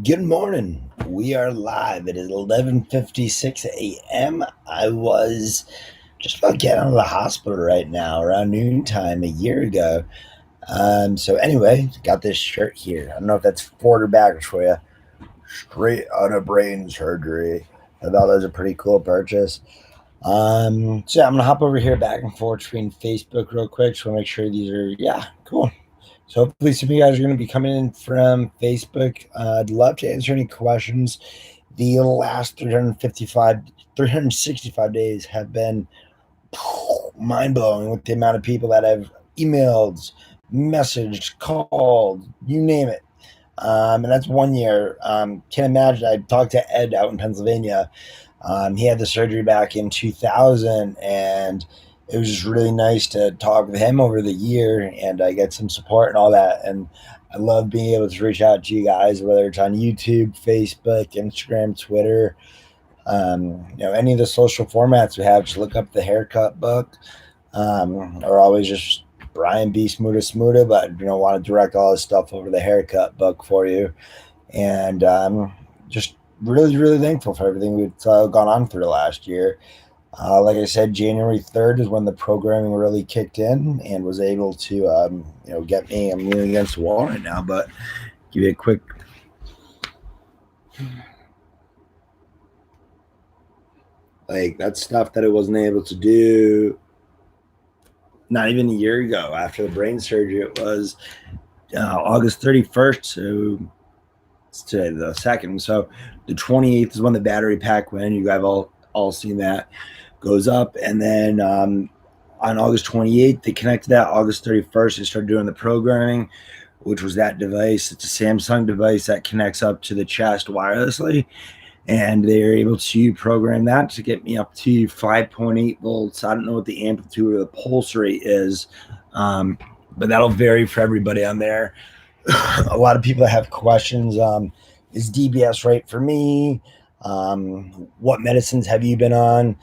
Good morning. We are live. It is 11:56 a.m. I was just about getting out of the hospital right now, around noontime a year ago. So anyway, got this shirt here. I don't know if that's forward or backwards for you. Straight out of brain surgery. I thought that was a pretty cool purchase. So yeah, I'm gonna hop over here back and forth between Facebook real quick. Just want to make sure these are cool. So hopefully some of you guys are going to be coming in from Facebook. I'd love to answer any questions. The last 365 days have been mind blowing with the amount of people that have emailed, messaged, called, you name it. And that's 1 year. Can't imagine. I talked to Ed out in Pennsylvania. He had the surgery back in 2000, and it was just really nice to talk with him over the year and get some support and all that. And I love being able to reach out to you guys, whether it's on YouTube, Facebook, Instagram, Twitter, any of the social formats we have. Just look up the haircut book, or always just Brian B. Smoota Smoota, but want to direct all this stuff over the haircut book for you. And just really, really thankful for everything we've gone on through the last year. Like I said, January 3rd is when the programming really kicked in and was able to, get me. I'm leaning against the wall right now, but give you a quick. Like, that's stuff that I wasn't able to do not even a year ago after the brain surgery. It was August 31st, so it's today the 2nd. So the 28th is when the battery pack went. You guys all seen that. Goes up, and then on August 28th, they connected that. August 31st, they started doing the programming, which was that device. It's a Samsung device that connects up to the chest wirelessly, and they were able to program that to get me up to 5.8 volts. I don't know what the amplitude or the pulse rate is, but that'll vary for everybody on there. A lot of people have questions. Is DBS right for me? What medicines have you been on?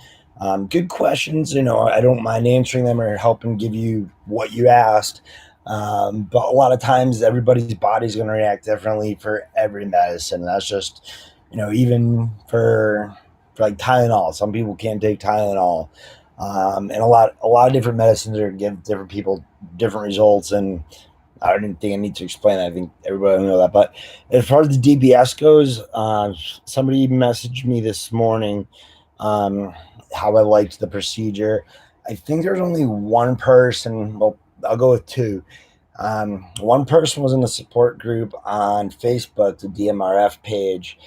Good questions. I don't mind answering them or helping give you what you asked. But a lot of times everybody's body's going to react differently for every medicine. That's just, even for like Tylenol, some people can't take Tylenol. And a lot of different medicines are give different people different results. And I don't think I need to explain that. I think everybody will know that. But as far as the DBS goes, somebody messaged me this morning how I liked the procedure. I think there's only one person. Well, I'll go with two. One person was in the support group on Facebook, the DMRF page,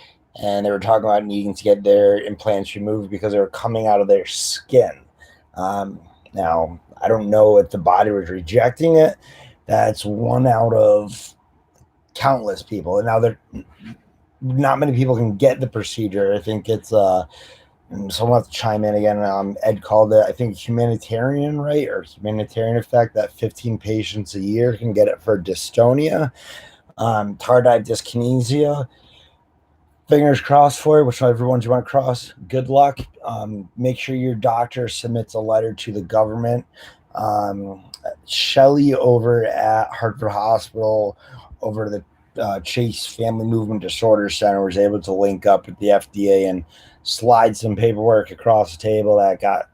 and they were talking about needing to get their implants removed because they were coming out of their skin. Now, I don't know if the body was rejecting it. That's one out of countless people. And now not many people can get the procedure. I think it's someone has to chime in again. Ed called it, I think, humanitarian, right? Or humanitarian effect, that 15 patients a year can get it for dystonia, tardive dyskinesia. Fingers crossed for it, whichever ones you want to cross. Good luck. Make sure your doctor submits a letter to the government. Shelly over at Hartford Hospital, over to the Chase Family Movement Disorder Center, was able to link up with the FDA and slide some paperwork across the table that got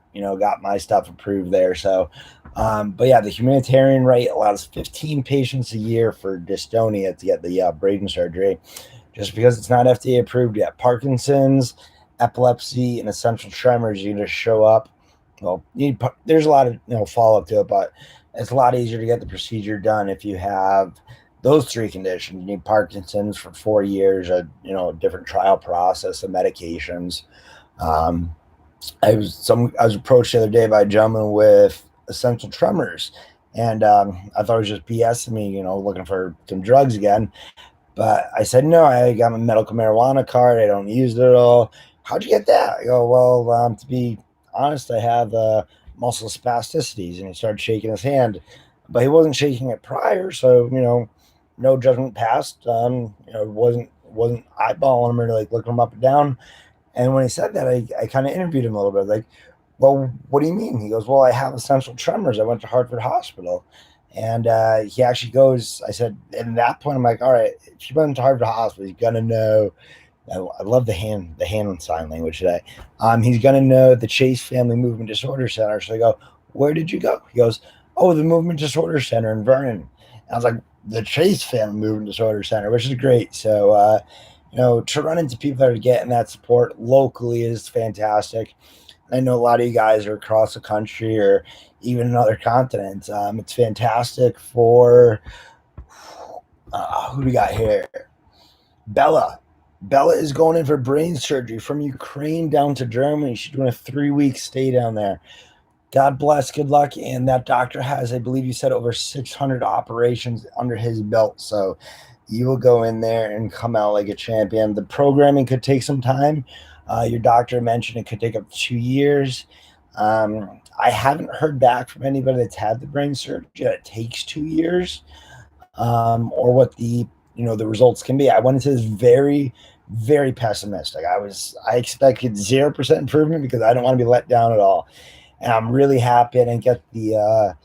my stuff approved there. So, but yeah, the humanitarian rate allows 15 patients a year for dystonia to get the brain surgery, just because it's not FDA approved yet. Parkinson's, epilepsy, and essential tremors, you just show up. Well, there's a lot of follow up to it, but it's a lot easier to get the procedure done if you have those three conditions. You need Parkinson's for 4 years, a different trial process of medications. I was approached the other day by a gentleman with essential tremors, and I thought it was just BSing me, looking for some drugs again. But I said, no, I got my medical marijuana card. I don't use it at all. How'd you get that? I go, well, to be honest, I have muscle spasticities. And he started shaking his hand, but he wasn't shaking it prior. So, no judgment passed. Wasn't eyeballing him or like looking him up and down. And when he said that, I kind of interviewed him a little bit. Like, well, what do you mean? He goes, well, I have essential tremors. I went to Hartford Hospital. And he actually goes, I said, at that point, I'm like, all right, if you went to Harvard Hospital, he's going to know. I love the hand sign language today. He's going to know the Chase Family Movement Disorder Center. So I go, where did you go? He goes, oh, the Movement Disorder Center in Vernon. And I was like, the Chase Family Movement Disorder Center, which is great. So, to run into people that are getting that support locally is fantastic. I know a lot of you guys are across the country or even in other continents. It's fantastic for who do we got here? Bella. Bella is going in for brain surgery from Ukraine down to Germany. She's doing a 3-week stay down there. God bless, good luck. And that doctor has, I believe you said, over 600 operations under his belt. So you will go in there and come out like a champion. The programming could take some time. Your doctor mentioned it could take up to 2 years. I haven't heard back from anybody that's had the brain surgery that it takes 2 years, or what the results can be. I went into this very, very pessimistic. I expected 0% improvement because I don't want to be let down at all. And I'm really happy I didn't get the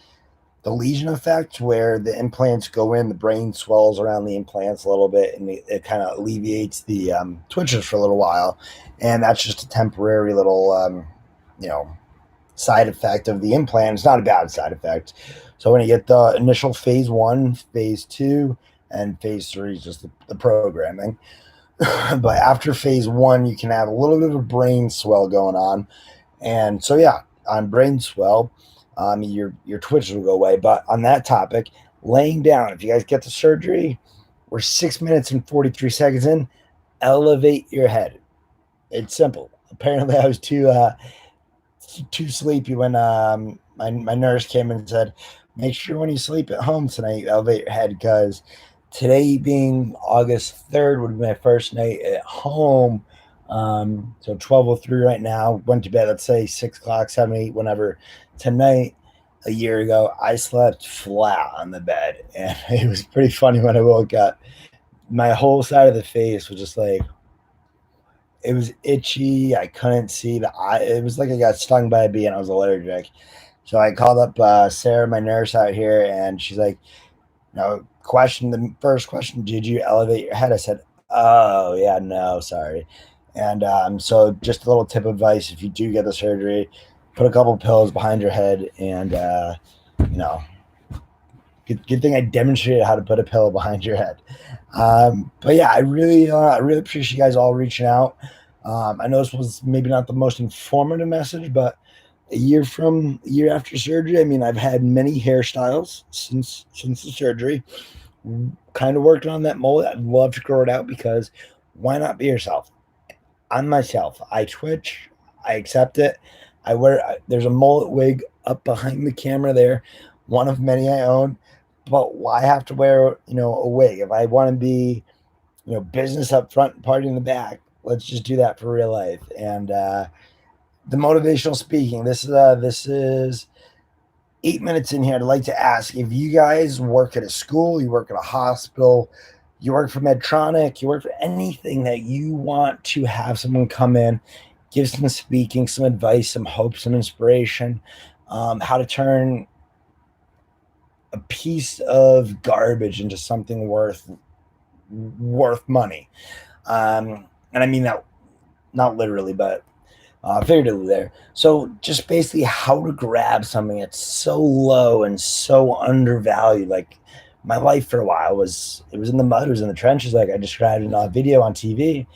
lesion effect where the implants go in, the brain swells around the implants a little bit, and it kind of alleviates the twitches for a little while. And that's just a temporary little, side effect of the implant. It's not a bad side effect. So when you get the initial phase 1, phase 2, and phase 3 is just the programming. But after phase 1, you can have a little bit of a brain swell going on. And so, yeah, on brain swell, your twitches will go away. But on that topic, laying down, if you guys get the surgery, we're 6 minutes and 43 seconds in, elevate your head. It's simple. Apparently, I was too sleepy when my nurse came and said, make sure when you sleep at home tonight, you elevate your head, because today being August 3rd would be my first night at home. So 12:03 right now. Went to bed, let's say 6 o'clock, 7, 8, whenever. Tonight, a year ago, I slept flat on the bed, and it was pretty funny when I woke up. My whole side of the face was just like, it was itchy. I couldn't see the eye. It was like I got stung by a bee and I was allergic. So I called up Sarah, my nurse out here, and she's like, the first question, did you elevate your head? I said, oh, yeah, no, sorry. And so just a little tip of advice, if you do get the surgery, put a couple pillows behind your head, and, you know, good thing I demonstrated how to put a pillow behind your head. But yeah, I really appreciate you guys all reaching out. I know this was maybe not the most informative message, but a year after surgery, I mean, I've had many hairstyles since the surgery. Kind of working on that mullet. I'd love to grow it out, because why not be yourself? I'm myself. I twitch. I accept it. There's a mullet wig up behind the camera there, one of many I own. But why have to wear, a wig? If I want to be, business up front and party in the back, let's just do that for real life. And the motivational speaking. This is 8 minutes in here. I'd like to ask, if you guys work at a school, you work at a hospital, you work for Medtronic, you work for anything that you want to have someone come in, give some speaking, some advice, some hope, some inspiration, how to turn a piece of garbage into something worth money. And I mean that not literally, but figuratively there. So just basically how to grab something that's so low and so undervalued. Like my life for a while it was in the mud, it was in the trenches, like I described in a video on TV.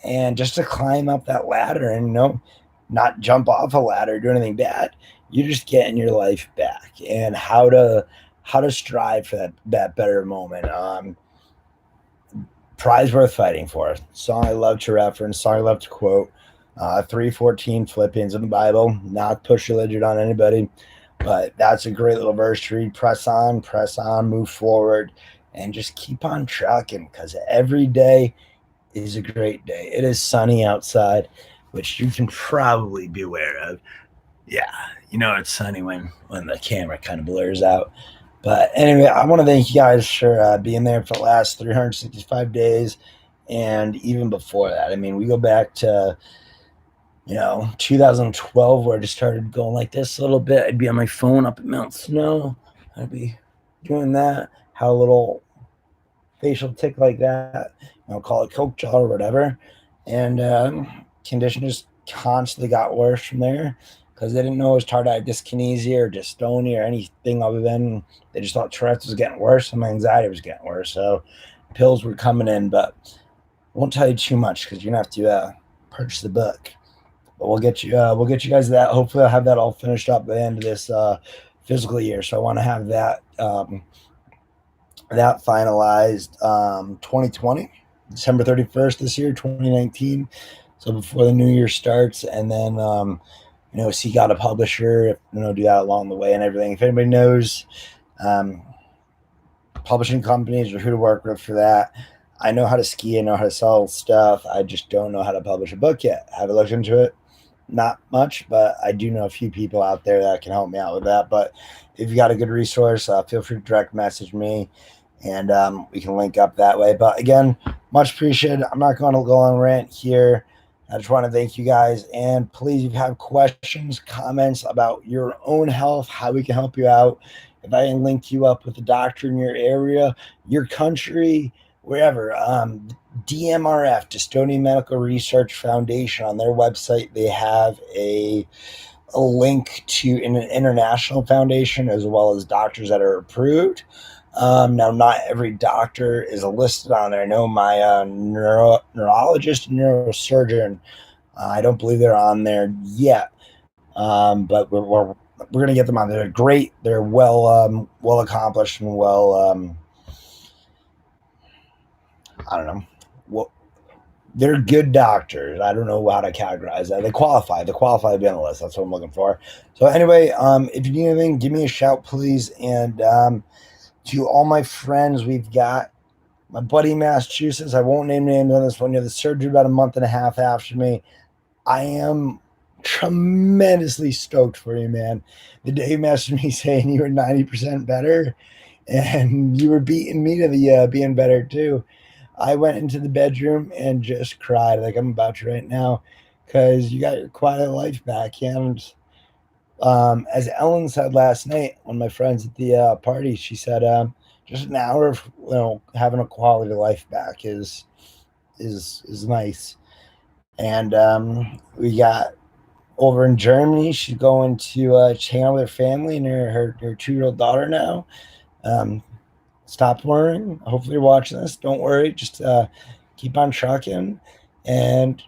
And just to climb up that ladder and not jump off a ladder, do anything bad. You're just getting your life back, and how to strive for that better moment. Prize worth fighting for. Song I love to reference, song I love to quote. 3:14 Philippians in the Bible. Not push religion on anybody, but that's a great little verse to read. Press on, move forward, and just keep on trucking, because every day is a great day. It is sunny outside, which you can probably be aware of. Yeah, it's sunny when the camera kind of blurs out. But anyway, I want to thank you guys for being there for the last 365 days, and even before that. I mean, we go back to 2012, where I just started going like this a little bit. I'd be on my phone up at Mount Snow. I'd be doing that, had a little facial tick like that, call it coke jaw or whatever, and condition just constantly got worse from there because they didn't know it was tardive dyskinesia or dystonia or anything other than they just thought Tourette's was getting worse and my anxiety was getting worse. So pills were coming in, but I won't tell you too much because you're gonna have to purchase the book. But we'll get you guys that. Hopefully, I'll have that all finished up by the end of this physical year. So I want to have that finalized 2020, December 31st this year, 2019. So before the new year starts, and then seek out a publisher, do that along the way and everything. If anybody knows um, publishing companies or who to work with for that, I know how to ski, I know how to sell stuff. I just don't know how to publish a book yet. I haven't looked into it, not much, but I do know a few people out there that can help me out with that. But if you got a good resource, feel free to direct message me, and we can link up that way. But again, much appreciated. I'm not going to go on rant here. I just want to thank you guys. And please, if you have questions, comments about your own health, how we can help you out, if I can link you up with a doctor in your area, your country, wherever, DMRF, Dystonia Medical Research Foundation, on their website, they have a link to an international foundation as well as doctors that are approved. Now, not every doctor is listed on there. I know my neurologist and neurosurgeon, I don't believe they're on there yet, but we're going to get them on. They're great. They're well accomplished and well, I don't know. Well, they're good doctors. I don't know how to categorize that. They qualify. They qualify to be on the list. That's what I'm looking for. So anyway, if you need anything, give me a shout, please. And to all my friends, we've got my buddy in Massachusetts. I won't name names on this one. You had the surgery about a month and a half after me. I am tremendously stoked for you, man. The day you messaged me saying you were 90% better and you were beating me to the being better too, I went into the bedroom and just cried like I'm about to right now because you got your quiet life back. And as Ellen said last night, one of my friends at the party, she said, just an hour of having a quality of life back is nice. And we got over in Germany. She's going to channel her family and her 2-year-old daughter now. Um, Stop worrying. Hopefully, you're watching this. Don't worry. Just keep on trucking. And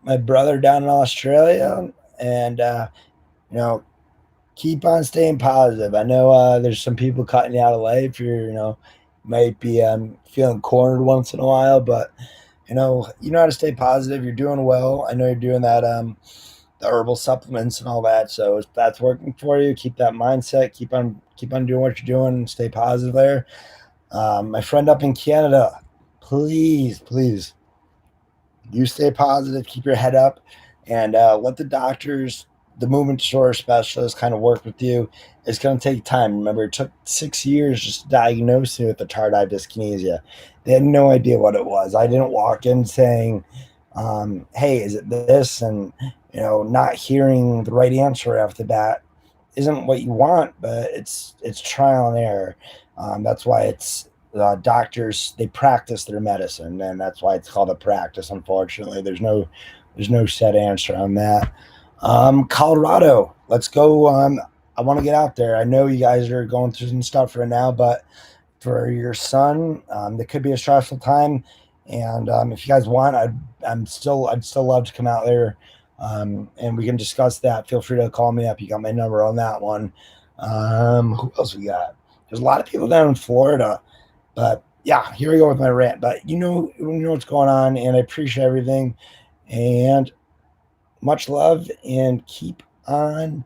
my brother down in Australia, and you know, keep on staying positive. I know there's some people cutting you out of life. You're, might be feeling cornered once in a while, but you know how to stay positive. You're doing well. I know you're doing that the herbal supplements and all that. So if that's working for you, keep that mindset. Keep on doing what you're doing and stay positive there. My friend up in Canada, please, you stay positive, keep your head up, and let the doctors, the movement disorder specialists, kind of work with you. It's going to take time. Remember, it took 6 years just to diagnose me with the tardive dyskinesia. They had no idea what it was. I didn't walk in saying, "Hey, is it this?" And not hearing the right answer off the bat isn't what you want, but it's trial and error. That's why it's doctors, they practice their medicine, and that's why it's called a practice. Unfortunately, there's no set answer on that. Colorado, let's go. I want to get out there. I know you guys are going through some stuff right now, but for your son, it could be a stressful time. And if you guys want, I'd still love to come out there, and we can discuss that. Feel free to call me up. You got my number on that one. Who else we got? There's a lot of people down in Florida, but yeah, here we go with my rant. But you know what's going on, and I appreciate everything. And much love, and keep on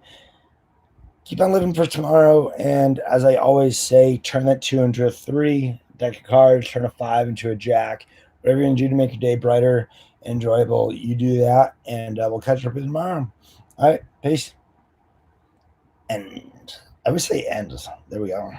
living for tomorrow. And as I always say, turn that 2 into a 3. Deck of cards, turn a 5 into a jack. Whatever you can do to make your day brighter, enjoyable, you do that. And we'll catch up tomorrow. All right, peace. And I would say end. There we go.